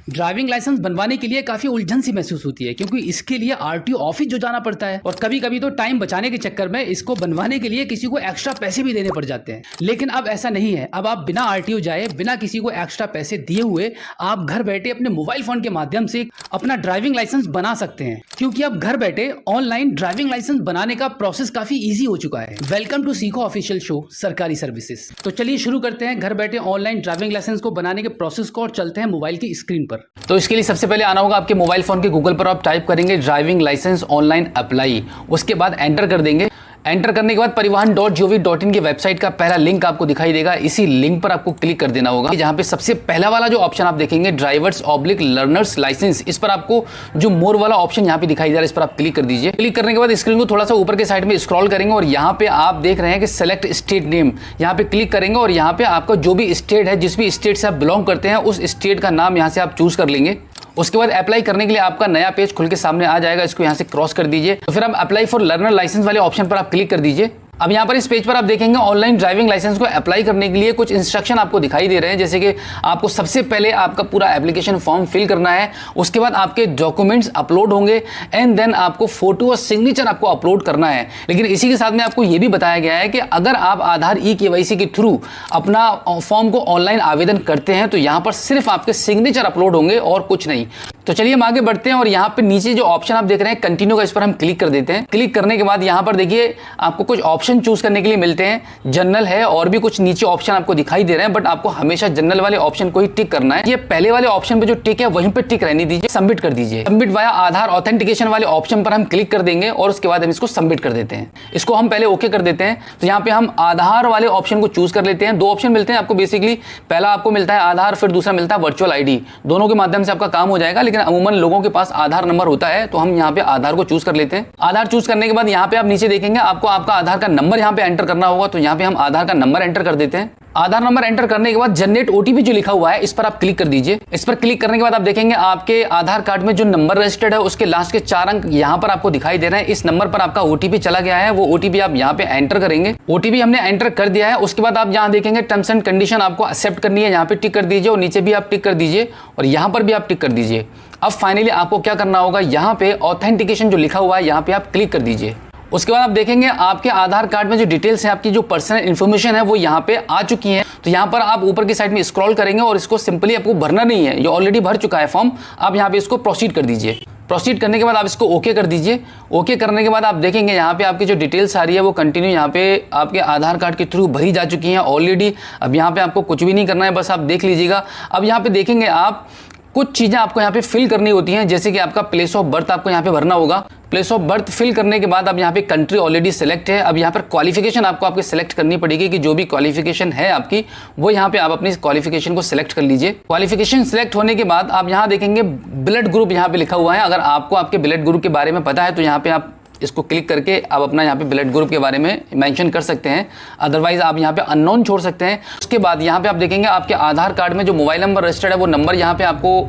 Driving licence बनवाने के लिए काफी उलझन सी महसूस होती है, क्योंकि इसके लिए आरटीओ ऑफिस जो जाना पड़ता है और कभी कभी तो टाइम बचाने के चक्कर में इसको बनवाने के लिए किसी को एक्स्ट्रा पैसे भी देने पड़ जाते हैं। लेकिन अब ऐसा नहीं है। अब आप बिना आरटीओ जाए, बिना किसी को एक्स्ट्रा पैसे दिए हुए आप घर बैठे अपने मोबाइल फोन के माध्यम से अपना ड्राइविंग लाइसेंस बना सकते हैं, क्योंकि अब घर बैठे ऑनलाइन ड्राइविंग लाइसेंस बनाने का प्रोसेस काफी ईजी हो चुका है। वेलकम टू सीखो ऑफिशियल शो सरकारी सर्विसेज। तो चलिए शुरू करते हैं घर बैठे ऑनलाइन ड्राइविंग लाइसेंस को बनाने के प्रोसेस को और चलते हैं मोबाइल की स्क्रीन पर। तो इसके लिए सबसे पहले आना होगा आपके मोबाइल फोन के गूगल पर, आप टाइप करेंगे ड्राइविंग लाइसेंस ऑनलाइन अप्लाई, उसके बाद एंटर कर देंगे। एंटर करने के बाद परिवहन.gov.in की वेबसाइट का पहला लिंक आपको दिखाई देगा। इसी लिंक पर आपको क्लिक कर देना होगा, जहां पे सबसे पहला वाला जो ऑप्शन आप देखेंगे ड्राइवर्स/लर्नर्स लाइसेंस, इस पर आपको जो मोर वाला ऑप्शन यहां पे दिखाई दे रहा है, इस पर आप क्लिक कर दीजिए। क्लिक करने के बाद स्क्रीन को थोड़ा सा ऊपर के साइड में स्क्रॉल करेंगे और यहां पे आप देख रहे हैं कि सेलेक्ट स्टेट नेम, यहां पे क्लिक करेंगे और यहां पे आपका जो भी स्टेट है, जिस भी स्टेट से आप बिलोंग करते हैं, उस स्टेट का नाम यहां से आप चूज कर लेंगे। उसके बाद अप्लाई करने के लिए आपका नया पेज खुल के सामने आ जाएगा, इसको यहां से क्रॉस कर दीजिए। तो फिर आप अप्लाई फॉर लर्नर लाइसेंस वाले ऑप्शन पर आप क्लिक कर दीजिए। अब यहाँ पर इस पेज पर आप देखेंगे ऑनलाइन ड्राइविंग लाइसेंस को अप्लाई करने के लिए कुछ इंस्ट्रक्शन आपको दिखाई दे रहे हैं, जैसे कि आपको सबसे पहले आपका पूरा एप्लीकेशन फॉर्म फिल करना है, उसके बाद आपके डॉक्यूमेंट्स अपलोड होंगे एंड देन आपको फोटो और सिग्नेचर आपको अपलोड करना है। लेकिन इसी के साथ में आपको यह भी बताया गया है कि अगर आप आधार ई-केवाईसी के थ्रू अपना फॉर्म को ऑनलाइन आवेदन करते हैं तो यहाँ पर सिर्फ आपके सिग्नेचर अपलोड होंगे और कुछ नहीं। तो चलिए हम आगे बढ़ते हैं और यहाँ पे नीचे जो ऑप्शन आप देख रहे हैं कंटिन्यू का, इस पर हम क्लिक कर देते हैं। क्लिक करने के बाद यहाँ पर देखिए आपको कुछ ऑप्शन चूज करने के लिए मिलते हैं, जनरल है और भी कुछ नीचे ऑप्शन आपको दिखाई दे रहे हैं, बट आपको हमेशा जनरल वाले ऑप्शन को ही टिक करना है। ये पहले वाले ऑप्शन पे जो टिक है वहीं पे टिक रहने दीजिए, सबमिट कर दीजिए। सबमिट वाया आधार ऑथेंटिकेशन वाले ऑप्शन पर हम क्लिक कर देंगे और उसके बाद हम इसको सबमिट कर देते हैं। इसको हम पहले ओके कर देते हैं। तो यहाँ पे हम आधार वाले ऑप्शन को चूज कर लेते हैं। दो ऑप्शन मिलते हैं आपको बेसिकली, पहला आपको मिलता है आधार, फिर दूसरा मिलता है वर्चुअल आईडी। दोनों के माध्यम से आपका काम हो जाएगा, लेकिन अमूमन लोगों के पास आधार नंबर होता है, तो हम यहाँ पे आधार को चूज कर लेते हैं। आधार चूज करने के बाद यहाँ पे आप नीचे देखेंगे आपको आपका आधार का नंबर यहाँ पे एंटर करना होगा, तो यहाँ पे हम आधार का नंबर एंटर कर देते हैं। आधार नंबर एंटर करने के बाद जनरेट ओटीपी जो लिखा हुआ है, इस पर आप क्लिक कर दीजिए। इस पर क्लिक करने के बाद आप देखेंगे आपके आधार कार्ड में जो नंबर रजिस्टर्ड है उसके लास्ट के 4 अंक यहाँ पर आपको दिखाई दे रहे हैं। इस नंबर पर आपका ओटीपी चला गया है, वो ओटीपी आप यहाँ पे एंटर करेंगे। ओटीपी हमने एंटर कर दिया है। उसके बाद आप यहाँ देखेंगे टर्म्स एंड कंडीशन आपको एक्सेप्ट करनी है, यहाँ पे टिक कर दीजिए और नीचे भी आप टिक कर दीजिए और यहाँ पर भी आप टिक कर दीजिए। अब फाइनली आपको क्या करना होगा, यहाँ पे ऑथेंटिकेशन जो लिखा हुआ है यहाँ पे आप क्लिक कर दीजिए। उसके बाद आप देखेंगे आपके आधार कार्ड में जो डिटेल्स हैं, आपकी जो पर्सनल इन्फॉर्मेशन है वो यहाँ पे आ चुकी है। तो यहाँ पर आप ऊपर की साइड में स्क्रॉल करेंगे और इसको सिंपली आपको भरना नहीं है, ये ऑलरेडी भर चुका है फॉर्म। आप यहाँ पे इसको प्रोसीड कर दीजिए। प्रोसीड करने के बाद आप इसको ओके कर दीजिए। ओके करने के बाद आप देखेंगे यहाँ पे आपकी जो डिटेल्स आ रही है वो कंटिन्यू यहाँ पे आपके आधार कार्ड के थ्रू भरी जा चुकी हैं ऑलरेडी। अब यहाँ पे आपको कुछ भी नहीं करना है, बस आप देख लीजिएगा। अब यहाँ पे देखेंगे आप कुछ चीजें आपको यहाँ पे फिल करनी होती हैं, जैसे कि आपका प्लेस ऑफ बर्थ आपको यहाँ पे भरना होगा। प्लेस ऑफ बर्थ फिल करने के बाद अब यहाँ पे कंट्री ऑलरेडी सिलेक्ट है। अब यहाँ पर क्वालिफिकेशन आपको आपके सिलेक्ट करनी पड़ेगी कि जो भी क्वालिफिकेशन है आपकी, वो यहाँ पे आप अपनी क्वालिफिकेशन को सिलेक्ट कर लीजिए। क्वालिफिकेशन सिलेक्ट होने के बाद आप यहाँ देखेंगे ब्लड ग्रुप यहाँ पे लिखा हुआ है। अगर आपको आपके ब्लड ग्रुप के बारे में पता है तो यहाँ पे आप इसको क्लिक करके आप अपना यहाँ पे ब्लड ग्रुप के बारे में मेंशन कर सकते हैं, अदरवाइज आप यहाँ पे अननोन छोड़ सकते हैं। उसके बाद यहाँ पे आप देखेंगे आपके आधार कार्ड में जो मोबाइल नंबर रजिस्टर्ड है वो नंबर यहाँ पे आपको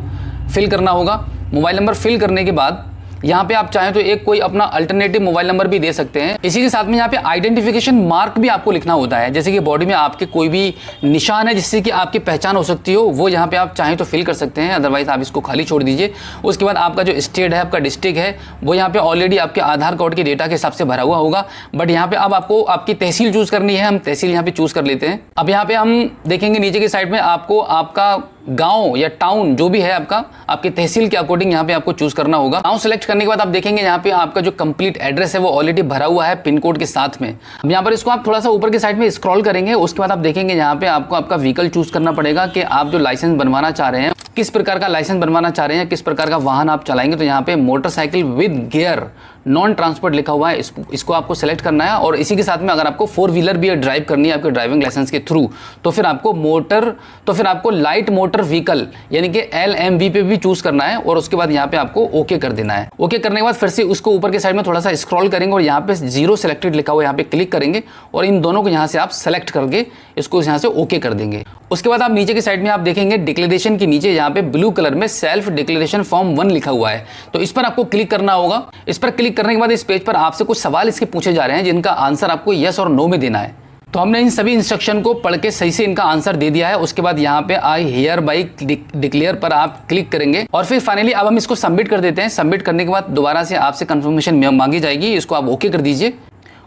फिल करना होगा। मोबाइल नंबर फिल करने के बाद यहाँ पे आप चाहें तो एक कोई अपना अल्टरनेटिव मोबाइल नंबर भी दे सकते हैं। इसी के साथ में यहाँ पे आइडेंटिफिकेशन मार्क भी आपको लिखना होता है, जैसे कि बॉडी में आपके कोई भी निशान है जिससे कि आपकी पहचान हो सकती हो, वो यहाँ पे आप चाहें तो फिल कर सकते हैं, अदरवाइज आप इसको खाली छोड़ दीजिए। उसके बाद आपका जो स्टेट है, आपका डिस्ट्रिक्ट है, वो यहाँ पे ऑलरेडी आपके आधार कार्ड के डेटा के हिसाब से भरा हुआ होगा, बट यहाँ पे अब आपको आपकी तहसील चूज करनी है। हम तहसील यहाँ पे चूज कर लेते हैं। अब यहाँ पे हम देखेंगे नीचे की साइड में आपको आपका गांव या टाउन जो भी है आपका, आपके तहसील के अकॉर्डिंग यहाँ पे आपको चूज करना होगा। गांव सेलेक्ट करने के बाद आप देखेंगे यहाँ पे आपका जो कंप्लीट एड्रेस है वो ऑलरेडी भरा हुआ है पिन कोड के साथ में। अब यहाँ पर इसको आप थोड़ा सा ऊपर की साइड में स्क्रॉल करेंगे। उसके बाद आप देखेंगे यहाँ पे आपको आपका व्हीकल चूज करना पड़ेगा कि आप जो लाइसेंस बनवाना चाह रहे हैं, किस प्रकार का लाइसेंस बनवाना चाह रहे हैं, किस प्रकार का वाहन आप चलाएंगे। तो यहाँ पे motorcycle with gear non transport लिखा हुआ है, इसको आपको सेलेक्ट करना है। और इसी के साथ में अगर आपको 4 व्हीलर भी ड्राइव करनी है आपके ड्राइविंग लाइसेंस के थ्रू, तो फिर आपको लाइट मोटर व्हीकल यानी कि LMV पे भी चूज करना है और उसके बाद यहाँ पे आपको ओके कर देना है। ओके करने के बाद फिर से उसको ऊपर के साइड में थोड़ा सा स्क्रॉल करेंगे और यहाँ पे 0 सिलेक्टेड लिखा हुआ है, यहाँ पे क्लिक करेंगे और इन दोनों को यहाँ से आप सेलेक्ट करके इसको यहाँ से ओके कर देंगे। उसके बाद आप नीचे की साइड में आप देखेंगे डिक्लेरेशन के नीचे यहाँ पे ब्लू कलर में सेल्फ डिक्लेरेशन फॉर्म 1 लिखा हुआ है, तो इस पर आपको क्लिक करना होगा। इस पर क्लिक करने के बाद इस पेज पर आपसे कुछ सवाल इसके पूछे जा रहे हैं जिनका आंसर आपको यस और नो में देना है। तो हमने इन सभी इंस्ट्रक्शन को पढ़ के सही से इनका आंसर दे दिया है। उसके बाद यहाँ पे आई हियर बाई डिक्लेयर पर आप क्लिक करेंगे और फिर फाइनली अब हम इसको सबमिट कर देते हैं। सबमिट करने के बाद दोबारा से आपसे कंफर्मेशन मांगी जाएगी, इसको आप ओके कर दीजिए।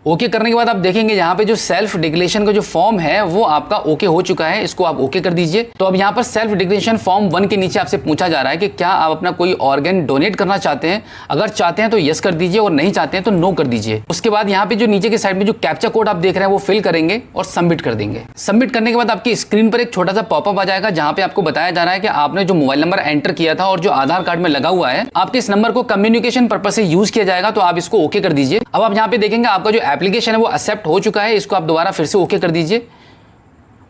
ओके करने के बाद आप देखेंगे यहाँ पे जो सेल्फ डिक्लेरेशन का जो फॉर्म है वो आपका ओके हो चुका है, इसको आप ओके कर दीजिए। तो अब यहाँ पर सेल्फ डिक्लेरेशन फॉर्म 1 के नीचे आपसे पूछा जा रहा है कि क्या आप अपना कोई ऑर्गन डोनेट करना चाहते हैं। अगर चाहते हैं तो यस कर दीजिए और नहीं चाहते हैं तो नो कर दीजिए। उसके बाद यहाँ पे जो नीचे के साइड में जो कैप्चा कोड आप देख रहे हैं वो फिल करेंगे और सबमिट कर देंगे। सबमिट करने के बाद आपकी स्क्रीन पर एक छोटा सा पॉपअप आ जाएगा जहाँ पे आपको बताया जा रहा है कि आपने जो मोबाइल नंबर एंटर किया था और जो आधार कार्ड में लगा हुआ है, आपके इस नंबर को कम्युनिकेशन पर्पज से यूज किया जाएगा, तो आप इसको ओके कर दीजिए। अब आप यहाँ पे देखेंगे आपका जो एप्लीकेशन है वो एक्सेप्ट हो चुका है, इसको आप दोबारा फिर से ओके कर दीजिए।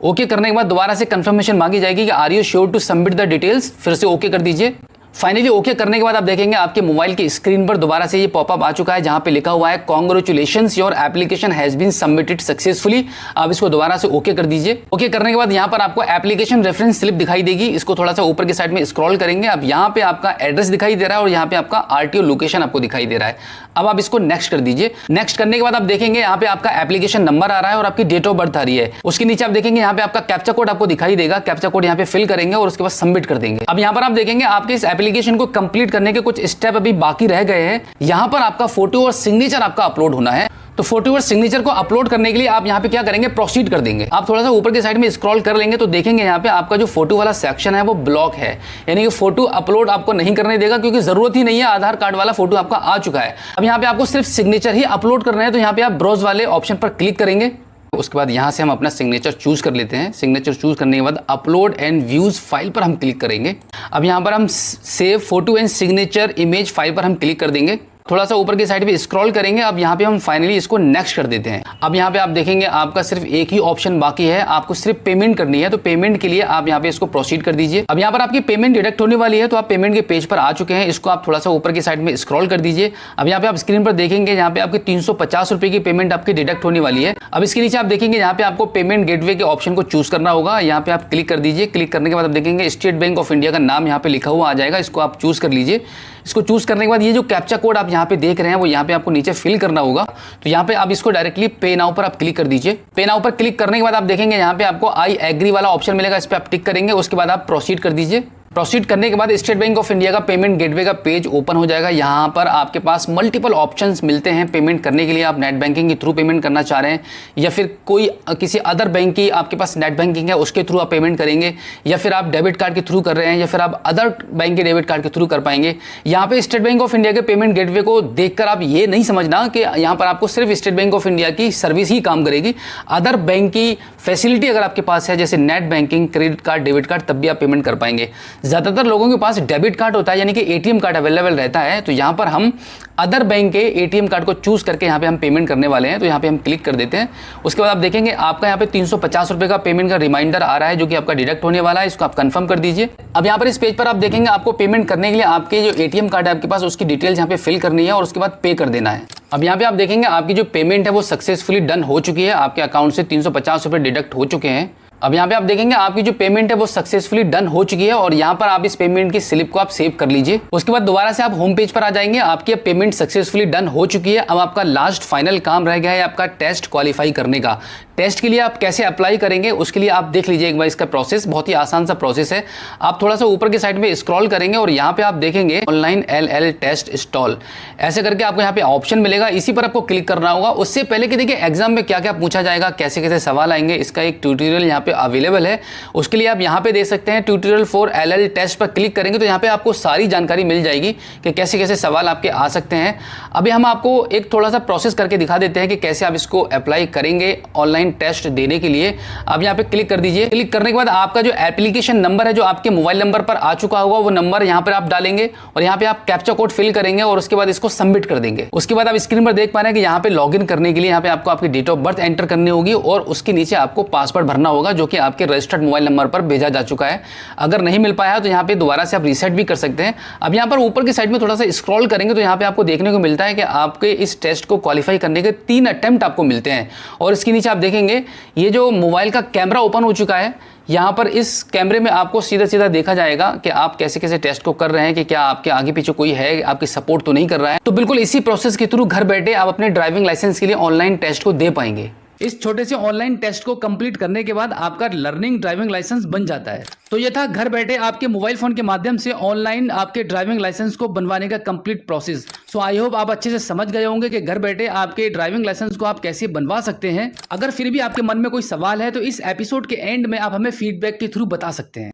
ओके करने के बाद दोबारा से कंफर्मेशन मांगी जाएगी कि are you sure to submit the details, फिर से ओके कर दीजिए। फाइनली ओके करने के बाद आप देखेंगे आपके मोबाइल की स्क्रीन पर दोबारा से ये पॉपअप आ चुका है जहां पे लिखा हुआ है congratulations your application has been submitted successfully. आप इसको दोबारा से ओके कर दीजिए। ओके करने के बाद यहां पर आपको एप्लीकेशन रेफरेंस स्लिप दिखाई देगी, इसको थोड़ा सा ऊपर की साइड में स्क्रॉल करेंगे। अब यहां पे आपका एड्रेस दिखाई दे रहा है और यहां पे आपका आरटीओ लोकेशन आपको दिखाई दे रहा है। अब आप इसको नेक्स्ट कर दीजिए। नेक्स्ट करने के बाद आप देखेंगे यहाँ पे आपका एप्लीकेशन नंबर आ रहा है और आपकी डेट ऑफ बर्थ आ रही है। उसके नीचे आप देखेंगे यहाँ पे आपका कैप्चा कोड आपको दिखाई देगा, कैप्चा कोड यहाँ पे फिल करेंगे और उसके बाद सबमिट कर देंगे। अब यहाँ पर आप देखेंगे आपके इस एप्लीकेशन को कंप्लीट करने के कुछ स्टेप अभी बाकी रह गए हैं। यहाँ पर आपका फोटो और सिग्नेचर आपका अपलोड होना है। तो फोटो और सिग्नेचर को अपलोड करने के लिए आप यहाँ पे क्या करेंगे, प्रोसीड कर देंगे। आप थोड़ा सा ऊपर के साइड में स्क्रॉल कर लेंगे तो देखेंगे यहाँ पे आपका जो फोटो वाला सेक्शन है वो ब्लॉक है, यानी कि फोटो अपलोड आपको नहीं करने देगा क्योंकि जरूरत ही नहीं है, आधार कार्ड वाला फोटो आपका आ चुका है। अब यहाँ पे आपको सिर्फ सिग्नेचर ही अपलोड करना है, तो यहाँ पे आप ब्राउज वाले ऑप्शन पर क्लिक करेंगे। उसके बाद यहाँ से हम अपना सिग्नेचर चूज कर लेते हैं। सिग्नेचर चूज करने के बाद अपलोड एंड व्यूज फाइल पर हम क्लिक करेंगे। अब यहाँ पर हम save photo and signature image file पर हम क्लिक कर देंगे। थोड़ा सा ऊपर की साइड पे स्क्रॉल करेंगे। अब यहाँ पे हम फाइनली इसको नेक्स्ट कर देते हैं। अब यहाँ पे आप देखेंगे आपका सिर्फ एक ही ऑप्शन बाकी है, आपको सिर्फ पेमेंट करनी है। तो पेमेंट के लिए आप यहाँ पे इसको प्रोसीड कर दीजिए। अब यहाँ पर आपकी पेमेंट डिडक्ट होने वाली है, तो आप पेमेंट के पेज पर आ चुके हैं। इसको आप थोड़ा सा ऊपर की साइड में स्क्रॉल कर दीजिए। अब यहाँ पे आप स्क्रीन पर देखेंगे यहाँ पे आपकी 350 रुपए की पेमेंट आपकी डिडक्ट होने वाली है। अब इसके नीचे आप देखेंगे यहाँ पे आपको पेमेंट गेटवे के ऑप्शन को चूज करना होगा। यहाँ पे आप क्लिक कर दीजिए। क्लिक करने के बाद आप देखेंगे स्टेट बैंक ऑफ इंडिया का नाम यहाँ पे लिखा हुआ आ जाएगा, इसको आप चूज कर लीजिए। इसको चूज करने के बाद ये जो कैप्चा कोड आप यहाँ पे देख रहे हैं वो यहाँ पे आपको नीचे फिल करना होगा। तो यहाँ पे आप इसको डायरेक्टली पे नाउ पर आप क्लिक कर दीजिए। पे नाउ पर क्लिक करने के बाद आप देखेंगे यहाँ पे आपको आई एग्री वाला ऑप्शन मिलेगा, इस पे आप टिक करेंगे। उसके बाद आप प्रोसीड कर दीजिए। प्रोसीड करने के बाद स्टेट बैंक ऑफ इंडिया का पेमेंट गेटवे का पेज ओपन हो जाएगा। यहाँ पर आपके पास मल्टीपल ऑप्शंस मिलते हैं पेमेंट करने के लिए। आप नेट बैंकिंग के थ्रू पेमेंट करना चाह रहे हैं या फिर कोई किसी अदर बैंक की आपके पास नेट बैंकिंग है उसके थ्रू आप पेमेंट करेंगे, या फिर आप डेबिट कार्ड के थ्रू कर रहे हैं, या फिर आप अदर बैंक के डेबिट कार्ड के थ्रू कर पाएंगे। यहाँ पे स्टेट बैंक ऑफ इंडिया के पेमेंट गेटवे को देखकर आप ये नहीं समझना कि यहाँ पर आपको सिर्फ स्टेट बैंक ऑफ इंडिया की सर्विस ही काम करेगी। अदर बैंक की फैसिलिटी अगर आपके पास है जैसे net banking, credit card, debit card, तब भी आप पेमेंट कर पाएंगे। ज्यादातर लोगों के पास डेबिट कार्ड होता है यानी कि एटीएम कार्ड अवेलेबल रहता है, तो यहाँ पर हम अदर बैंक के एटीएम कार्ड को चूज करके यहाँ पे हम पेमेंट करने वाले हैं। तो यहाँ पे हम क्लिक कर देते हैं। उसके बाद आप देखेंगे आपका यहाँ पे 350 रुपए का पेमेंट का रिमाइंडर आ रहा है जो कि आपका डिडक्ट होने वाला है, इसको आप कंफर्म कर दीजिए। अब यहाँ पर इस पेज पर आप देखेंगे आपको पेमेंट करने के लिए आपके जो एटीएम कार्ड है आपके पास उसकी डिटेल्स यहाँ पे फिल करनी है और उसके बाद पे कर देना है। अब यहाँ पे आप देखेंगे आपकी जो पेमेंट है वो सक्सेसफुली डन हो चुकी है, आपके अकाउंट से 350 रुपए डिडक्ट हो चुके हैं। अब यहाँ पे आप देखेंगे आपकी जो पेमेंट है वो सक्सेसफुली डन हो चुकी है और यहाँ पर आप इस पेमेंट की स्लिप को आप सेव कर लीजिए। उसके बाद दोबारा से आप होम पेज पर आ जाएंगे। आपकी पेमेंट सक्सेसफुली डन हो चुकी है। अब आपका लास्ट फाइनल काम रह गया है आपका टेस्ट क्वालिफाई करने का। टेस्ट के लिए आप कैसे अप्लाई करेंगे उसके लिए आप देख लीजिए एक बार इसका प्रोसेस, बहुत ही आसान सा प्रोसेस है। आप थोड़ा सा ऊपर की साइड में स्क्रॉल करेंगे और यहाँ पे आप देखेंगे ऑनलाइन LL टेस्ट इंस्टॉल, ऐसे करके आपको यहाँ पे ऑप्शन मिलेगा, इसी पर आपको क्लिक करना होगा। उससे पहले कि देखिए एग्जाम में क्या क्या पूछा जाएगा, कैसे कैसे सवाल आएंगे, इसका एक ट्यूटोरियल यहाँ पे अवेलेबल है। उसके लिए आप यहाँ पे देख सकते हैं ट्यूटोरियल फॉर LL टेस्ट पर क्लिक करेंगे तो यहाँ पे आपको सारी जानकारी मिल जाएगी कि कैसे कैसे सवाल आपके आ सकते हैं। अभी हम आपको एक थोड़ा सा प्रोसेस करके दिखा देते हैं कि कैसे आप इसको अप्लाई करेंगे ऑनलाइन टेस्ट देने के लिए। अब यहाँ पे क्लिक कर दीजिए। क्लिक करने के बाद आपका जो एप्लीकेशन नंबर है जो आपके मोबाइल नंबर पर आ चुका होगा वो नंबर यहाँ पर आप डालेंगे और यहाँ पे आप कैप्चा कोड फिल करेंगे और उसके बाद इसको सबमिट कर देंगे। उसके बाद आप स्क्रीन पर देख पा रहे हैं कि यहाँ पे लॉगिन करने के लिए यहाँ पे आपको आपकी डेट ऑफ बर्थ एंटर करनी होगी और उसके नीचे आपको पासवर्ड भरना होगा जो कि आपके रजिस्टर्ड मोबाइल नंबर पर भेजा जा चुका है। अगर नहीं मिल पाया तो यहाँ पे दोबारा से आप रीसेट भी कर सकते हैं। अब यहाँ पर ऊपर की साइड में थोड़ा सा स्क्रॉल करेंगे तो यहाँ पे आपको देखने को मिलता है कि आपके इस टेस्ट को क्वालिफाई करने के 3 अटेम्प्ट आपको मिलते हैं और इसके नीचे आप देखेंगे ये जो मोबाइल का कैमरा ओपन हो चुका है। यहाँ पर इस कैमरे में आपको सीधा सीधा देखा जाएगा कि आप कैसे कैसे टेस्ट को कर रहे हैं, कि क्या आपके आगे पीछे कोई है, आपकी सपोर्ट तो नहीं कर रहा है। तो बिल्कुल इसी प्रोसेस के थ्रू घर बैठे आप अपने ड्राइविंग लाइसेंस के लिए ऑनलाइन टेस्ट को दे पाएंगे। इस छोटे से ऑनलाइन टेस्ट को कंप्लीट करने के बाद आपका लर्निंग ड्राइविंग लाइसेंस बन जाता है। तो ये था घर बैठे आपके मोबाइल फोन के माध्यम से ऑनलाइन आपके ड्राइविंग लाइसेंस को बनवाने का complete process. So I hope आप अच्छे से समझ गए होंगे कि घर बैठे आपके ड्राइविंग लाइसेंस को आप कैसे बनवा सकते हैं। अगर फिर भी आपके मन में कोई सवाल है तो इस एपिसोड के एंड में आप हमें फीडबैक के थ्रू बता सकते हैं।